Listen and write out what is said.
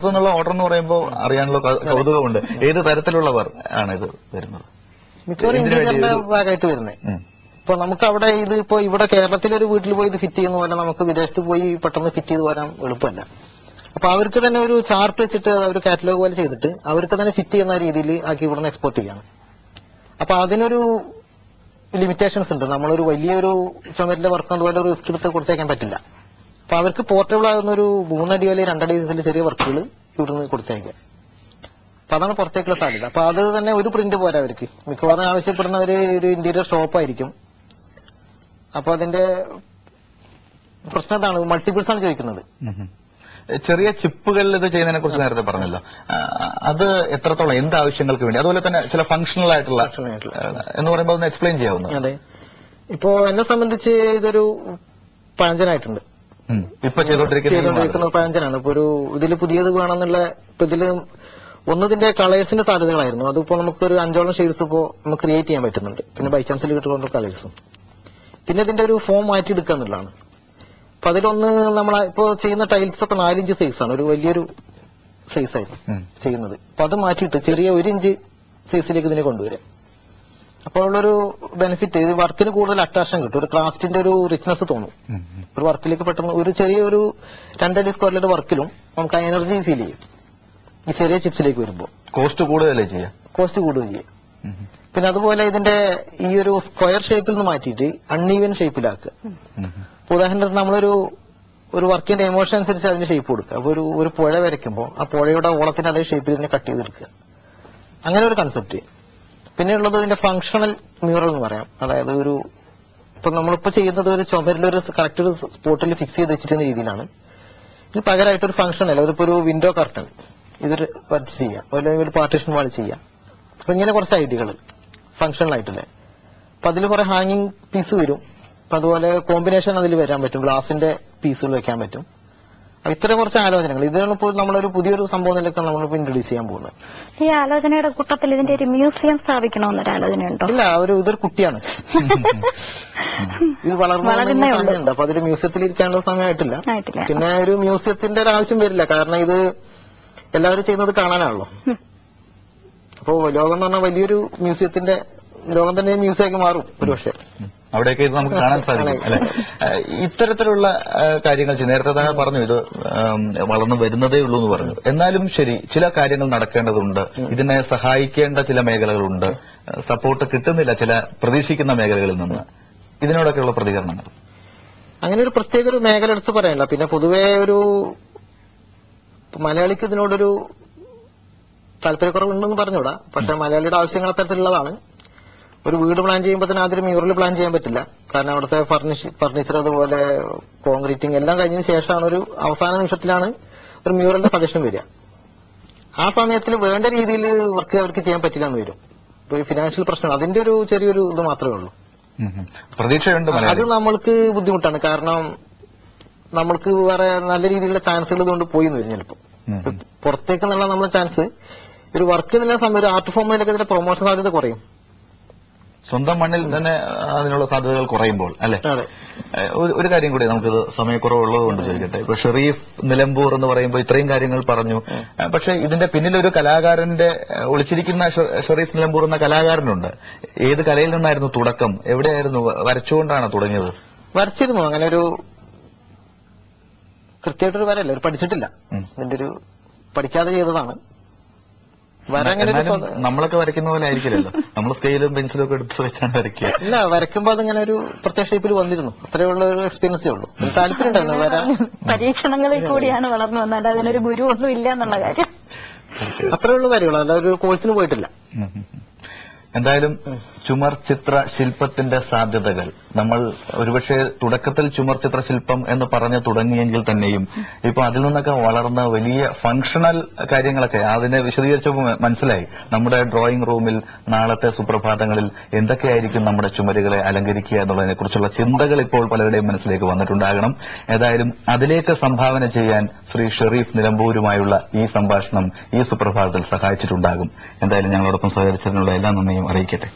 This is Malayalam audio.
എന്നുള്ള ഓർഡർ എന്ന് പറയുമ്പോൾ അറിയാനുള്ള കൗതുകമുണ്ട്. ഏത് തരത്തിലുള്ളവർ ആണ് ഇത് വരുന്നത്? മിക്കവാറും ഇന്റീരിയറിന്റെ ഭാഗമായിട്ട് വരുന്നത്. ഇപ്പൊ നമുക്ക് അവിടെ ഇത് ഇപ്പൊ ഇവിടെ കേരളത്തിലൊരു വീട്ടിൽ പോയി ഇത് ഫിറ്റ് ചെയ്യുന്ന പോലെ നമുക്ക് വിദേശത്ത് പോയി പെട്ടെന്ന് ഫിറ്റ് ചെയ്ത് വരാൻ എളുപ്പമല്ല. അപ്പൊ അവർക്ക് തന്നെ ഒരു ചാർട്ട് വെച്ചിട്ട് ഒരു കാറ്റലോഗ് പോലെ ചെയ്തിട്ട് അവർക്ക് തന്നെ ഫിറ്റ് ചെയ്യുന്ന രീതിയിൽ ആക്കി ഇവിടുന്ന് എക്സ്പോർട്ട് ചെയ്യാണ്. അപ്പൊ അതിനൊരു ലിമിറ്റേഷൻസ് ഉണ്ട്. നമ്മളൊരു വലിയൊരു ചുമരിലെ വർക്ക് അതുപോലെ ഒരു റിസ്ക് എടുത്ത് കൊടുത്തേക്കാൻ പറ്റില്ല. അപ്പൊ അവർക്ക് പോർട്ടബിൾ ആകുന്ന ഒരു 3 അടി അല്ലെങ്കിൽ 2 അടി സൈസിൽ ചെറിയ വർക്കുകൾ ഇവിടുന്ന് കൊടുത്തേക്കാം. അപ്പൊ അതാണ് പുറത്തേക്കുള്ള സാധ്യത. അപ്പൊ അത് തന്നെ ഒരു പ്രിന്റ് പോരാ അവർക്ക്. മിക്കവാറും ആവശ്യപ്പെടുന്നവര് ഒരു ഇന്റീരിയർ ഷോപ്പായിരിക്കും. അപ്പൊ അതിന്റെ പ്രശ്നം എന്താണ്, മൾട്ടിപ്പിൾസ് ആണ് ചോദിക്കുന്നത്. ചെറിയ ചിപ്പുകളിൽ ഇത് ചെയ്യുന്നതിനെ കുറിച്ച് നേരത്തെ പറഞ്ഞല്ലോ. അത് എത്രത്തോളം എന്ത് ആവശ്യങ്ങൾക്ക് വേണ്ടി, അതുപോലെ തന്നെ ചില ഫംഗ്ഷണൽ ആയിട്ടുള്ള എന്ന് പറയുമ്പോൾ ഒന്ന് എക്സ്പ്ലെയിൻ ചെയ്യാവുന്ന? അതെ, ഇപ്പോ എന്നെ സംബന്ധിച്ച് ഇതൊരു പഴഞ്ചനായിട്ടുണ്ട്. ഇപ്പൊ ചെയ്തുകൊണ്ടിരിക്കുന്ന പഴഞ്ചനാണ്. ഇപ്പൊ ഒരു ഇതിൽ പുതിയത് വേണമെന്നുള്ള ഇപ്പൊ ഇതില് ഒന്നതിന്റെ കളേഴ്സിന്റെ സാധ്യതകളായിരുന്നു. അതിപ്പോ നമുക്കൊരു 5ഓളം ഷെയ്ഡ്സ് ഇപ്പോ നമുക്ക് ക്രിയേറ്റ് ചെയ്യാൻ പറ്റുന്നുണ്ട്. പിന്നെ ബൈ ചാൻസിൽ കിട്ടുന്ന കളേഴ്സും പിന്നെ ഇതിന്റെ ഒരു ഫോം മാറ്റി എടുക്കുക എന്നുള്ളതാണ്. അപ്പൊ അതിലൊന്ന് നമ്മൾ ഇപ്പോ ചെയ്യുന്ന ടൈൽസ് ഒക്കെ 4 ഇഞ്ച് സൈസാണ്, ഒരു വലിയൊരു സൈസായിരുന്നു ചെയ്യുന്നത്. അപ്പൊ അത് മാറ്റിയിട്ട് ചെറിയ 1 ഇഞ്ച് സൈസിലേക്ക് ഇതിനെ കൊണ്ടുവരാം. അപ്പോൾ ഉള്ളൊരു ബെനിഫിറ്റ്, ഇത് വർക്കിന് കൂടുതൽ അട്രാക്ഷൻ കിട്ടും, ഒരു ക്രാഫ്റ്റിന്റെ ഒരു റിച്ച്നെസ് തോന്നും. ഒരു വർക്കിലേക്ക് പെട്ടെന്ന് ഒരു ചെറിയ ഒരു 2 അടി സ്ക്വയറിലെ വർക്കിലും നമുക്ക് ആ എനർജി ഫീൽ ചെയ്യും. ഈ ചെറിയ ചിപ്സിലേക്ക് വരുമ്പോൾ കോസ്റ്റ് കൂടുതലേ ചെയ്യാം, കോസ്റ്റ് കൂടുതൽ ചെയ്യാം. പിന്നെ അതുപോലെ ഇതിന്റെ ഈ ഒരു സ്ക്വയർ ഷേപ്പിൽ നിന്ന് മാറ്റിയിട്ട് അൺഈവൻ ഷേപ്പിലാക്കുക. ഉദാഹരണത്തിന് നമ്മളൊരു വർക്കിന്റെ എമോഷൻ അനുസരിച്ച് അതിന്റെ ഷേപ്പ് കൊടുക്കുക. അപ്പൊ ഒരു പുഴ വരയ്ക്കുമ്പോൾ ആ പുഴയുടെ ഓളത്തിന്റെ അതേ ഷേപ്പിൽ ഇതിനെ കട്ട് ചെയ്തെടുക്കുക. അങ്ങനെ ഒരു കൺസെപ്റ്റ്. പിന്നെ ഉള്ളത് ഇതിന്റെ ഫങ്ഷണൽ മ്യൂറൽ എന്ന് പറയാം. അതായത് ഇപ്പൊ നമ്മളിപ്പോ ചെയ്യുന്നത് ഒരു ചുമരിലൊരു കറക്റ്റ് ഒരു സ്പോട്ടിൽ ഫിക്സ് ചെയ്ത് വെച്ചിട്ടുന്ന രീതിയിലാണ്. ഇത് പകരമായിട്ട് ഒരു ഫംഗ്ഷനൽ, അതിപ്പോ ഒരു വിൻഡോ കർട്ടൻ ഇതൊരു വർക്ക് ചെയ്യാം, അല്ലെങ്കിൽ ഒരു പാർട്ടീഷൻ വാൾ ചെയ്യാം. അപ്പൊ ഇങ്ങനെ കുറച്ച് ഐഡിയകൾ ഫംഗ്ഷണൽ ആയിട്ടില്ലേ. അപ്പൊ അതിൽ കുറെ ഹാങ്ങിങ് പീസ് വരും. അപ്പൊ അതുപോലെ കോമ്പിനേഷൻ അതിൽ വരാൻ പറ്റും, ഗ്ലാസിന്റെ പീസുകൾ വെക്കാൻ പറ്റും. ഇത്തരം കുറച്ച് ആലോചനകൾ, ഇതാണ് ഇപ്പോൾ നമ്മളൊരു പുതിയൊരു സംഭവത്തിലൊക്കെ നമ്മളിപ്പോ ഇൻട്രൊഡ്യൂസ് ചെയ്യാൻ പോകുന്നത്. ഈ ആലോചനയുടെ കൂട്ടത്തിൽ ഇതിന്റെ ഒരു മ്യൂസിയം സ്ഥാപിക്കണമെന്നൊരു ആലോചനയുണ്ടോ? ഇല്ല, ഇതൊരു കുട്ടിയാണ്. ഇത് വളർന്ന സമയമുണ്ട്. അപ്പൊ അതൊരു മ്യൂസിയത്തിൽ ഇരിക്കാനുള്ള സമയമായിട്ടില്ല. പിന്നെ ഒരു മ്യൂസിയത്തിന്റെ ഒരു ആവശ്യം വരില്ല, കാരണം ഇത് എല്ലാവരും ചെയ്യുന്നത് കാണാനാണല്ലോ. അപ്പോ ലോകം എന്ന് പറഞ്ഞാൽ വലിയൊരു മ്യൂസിയത്തിന്റെ ലോകം തന്നെ മ്യൂസിയമാക്കി മാറും ഒരുപക്ഷെ. അവിടെയൊക്കെ ഇത് നമുക്ക് കാണാൻ സാധിക്കും അല്ലെ. ഇത്തരത്തിലുള്ള കാര്യങ്ങൾ നേരത്തെ തന്നെ പറഞ്ഞു, ഇത് വളർന്നു വരുന്നതേ ഉള്ളൂ എന്ന് പറഞ്ഞു. എന്നാലും ശരി, ചില കാര്യങ്ങൾ നടക്കേണ്ടതുണ്ട്, ഇതിനെ സഹായിക്കേണ്ട ചില മേഖലകളുണ്ട്, സപ്പോർട്ട് കിട്ടുന്നില്ല ചില പ്രതീക്ഷിക്കുന്ന മേഖലകളിൽ നിന്ന്. ഇതിനോടൊക്കെയുള്ള പ്രതികരണങ്ങൾ? അങ്ങനെ ഒരു പ്രത്യേക ഒരു മേഖല എടുത്ത് പറയാനില്ല. പിന്നെ പൊതുവേ ഒരു മലയാളിക്ക് ഇതിനോടൊരു താല്പര്യക്കുറവുണ്ടെന്ന് പറഞ്ഞൂടാ. പക്ഷെ മലയാളിയുടെ ആവശ്യങ്ങൾ അത്തരത്തിലുള്ളതാണ്. ഒരു വീട് പ്ലാൻ ചെയ്യുമ്പോൾ തന്നെ ആദ്യം മ്യൂറൽ പ്ലാൻ ചെയ്യാൻ പറ്റില്ല, കാരണം അവിടുത്തെ ഫർണിച്ചർ അതുപോലെ കോൺക്രീറ്റിംഗ് എല്ലാം കഴിഞ്ഞതിന് ശേഷമാണ് ഒരു അവസാന നിമിഷത്തിലാണ് ഒരു മ്യൂറലിന്റെ സജഷൻ വരിക. ആ സമയത്തിൽ വേണ്ട രീതിയിൽ വർക്ക് അവർക്ക് ചെയ്യാൻ പറ്റില്ല എന്ന് വരും. ഇപ്പൊ ഫിനാൻഷ്യൽ പ്രശ്നം, അതിന്റെ ഒരു ചെറിയൊരു ഇത് മാത്രമേ ഉള്ളൂ. പ്രതീക്ഷയുണ്ട്, അത് നമ്മൾക്ക് ബുദ്ധിമുട്ടാണ്. കാരണം നമ്മൾക്ക് വേറെ നല്ല രീതിയിലുള്ള ചാൻസുകൾ ഇതുകൊണ്ട് പോയി എന്ന് വരും. ചിലപ്പോൾ പുറത്തേക്ക് എന്നുള്ള നമ്മുടെ ചാൻസ് ഒരു വർക്ക് എന്നുള്ള സമയം ഒരു ആർട്ട് ഫോമിലൊക്കെ ഇതിന്റെ പ്രൊമോഷൻ സാധ്യത കുറയും. സ്വന്തം മണ്ണിൽ തന്നെ അതിനുള്ള സാധ്യതകൾ കുറയുമ്പോൾ അല്ലെ. ഒരു കാര്യം കൂടി, നമുക്കിത് സമയക്കുറവുള്ളത് കൊണ്ട് ചോദിക്കട്ടെ. ഇപ്പൊ ഷെറീഫ് നിലമ്പൂർ എന്ന് പറയുമ്പോൾ ഇത്രയും കാര്യങ്ങൾ പറഞ്ഞു, പക്ഷെ ഇതിന്റെ പിന്നിലൊരു കലാകാരന്റെ ഒളിച്ചിരിക്കുന്ന ഷെറീഫ് നിലമ്പൂർ എന്ന കലാകാരനുണ്ട്. ഏത് കലയിൽ നിന്നായിരുന്നു തുടക്കം? എവിടെയായിരുന്നു? വരച്ചുകൊണ്ടാണ് തുടങ്ങിയത്? വരച്ചിരുന്നു. അങ്ങനെ ഒരു കൃത്യമായിട്ടൊരു വരല്ല, ഒരു പഠിച്ചിട്ടില്ല. ഇതിന്റെ ഒരു പഠിക്കാതെ ചെയ്തതാണ്. നമ്മളൊക്കെ വരയ്ക്കുന്ന പോലെ ആയിരിക്കില്ലല്ലോ, നമ്മൾ സ്കെയിലും പെൻസിലും ഒക്കെ എടുത്ത് വെച്ചാണ് വരയ്ക്കുക. ഇല്ല, വരയ്ക്കുമ്പോൾ അതിങ്ങനെ ഒരു പ്രത്യേക ഷേപ്പിൽ വന്നിരുന്നു. അത്രയുള്ള ഒരു എക്സ്പീരിയൻസേ ഉള്ളൂ. താല്പര്യം ഉണ്ടായിരുന്നു വരാൻ. പരീക്ഷണങ്ങളിൽ കൂടിയാണ് വളർന്നു വന്നത്, അതിനൊരു ഗുരു ഒന്നും ഇല്ല എന്നുള്ള കാര്യം. അത്രയുള്ള കാര്യങ്ങൾ, അല്ല ഒരു കോഴ്സിന് പോയിട്ടില്ല. എന്തായാലും ചുമർ ചിത്ര ശില്പത്തിന്റെ സാധ്യതകൾ നമ്മൾ ഒരുപക്ഷെ തുടക്കത്തിൽ ചുമർ ചിത്ര ശില്പം എന്ന് പറഞ്ഞു തുടങ്ങിയെങ്കിൽ തന്നെയും ഇപ്പൊ അതിൽ നിന്നൊക്കെ വളർന്ന വലിയ ഫങ്ഷണൽ കാര്യങ്ങളൊക്കെ അതിനെ വിശദീകരിച്ചപ്പോൾ മനസ്സിലായി. നമ്മുടെ ഡ്രോയിങ് റൂമിൽ നാളത്തെ സുപ്രഭാതങ്ങളിൽ എന്തൊക്കെയായിരിക്കും നമ്മുടെ ചുമരുകളെ അലങ്കരിക്കുക എന്നുള്ളതിനെ കുറിച്ചുള്ള ചിന്തകൾ ഇപ്പോൾ പലരുടെയും മനസ്സിലേക്ക് വന്നിട്ടുണ്ടാകണം. ഏതായാലും അതിലേക്ക് സംഭാവന ചെയ്യാൻ ശ്രീ ഷെറീഫ് നിലമ്പൂരുമായുള്ള ഈ സംഭാഷണം ഈ സുപ്രഭാതത്തിൽ സഹായിച്ചിട്ടുണ്ടാകും. എന്തായാലും ഞങ്ങളോടൊപ്പം സഹകരിച്ചതിനുള്ള എല്ലാ നന്ദിയും അറിയിക്കട്ടെ.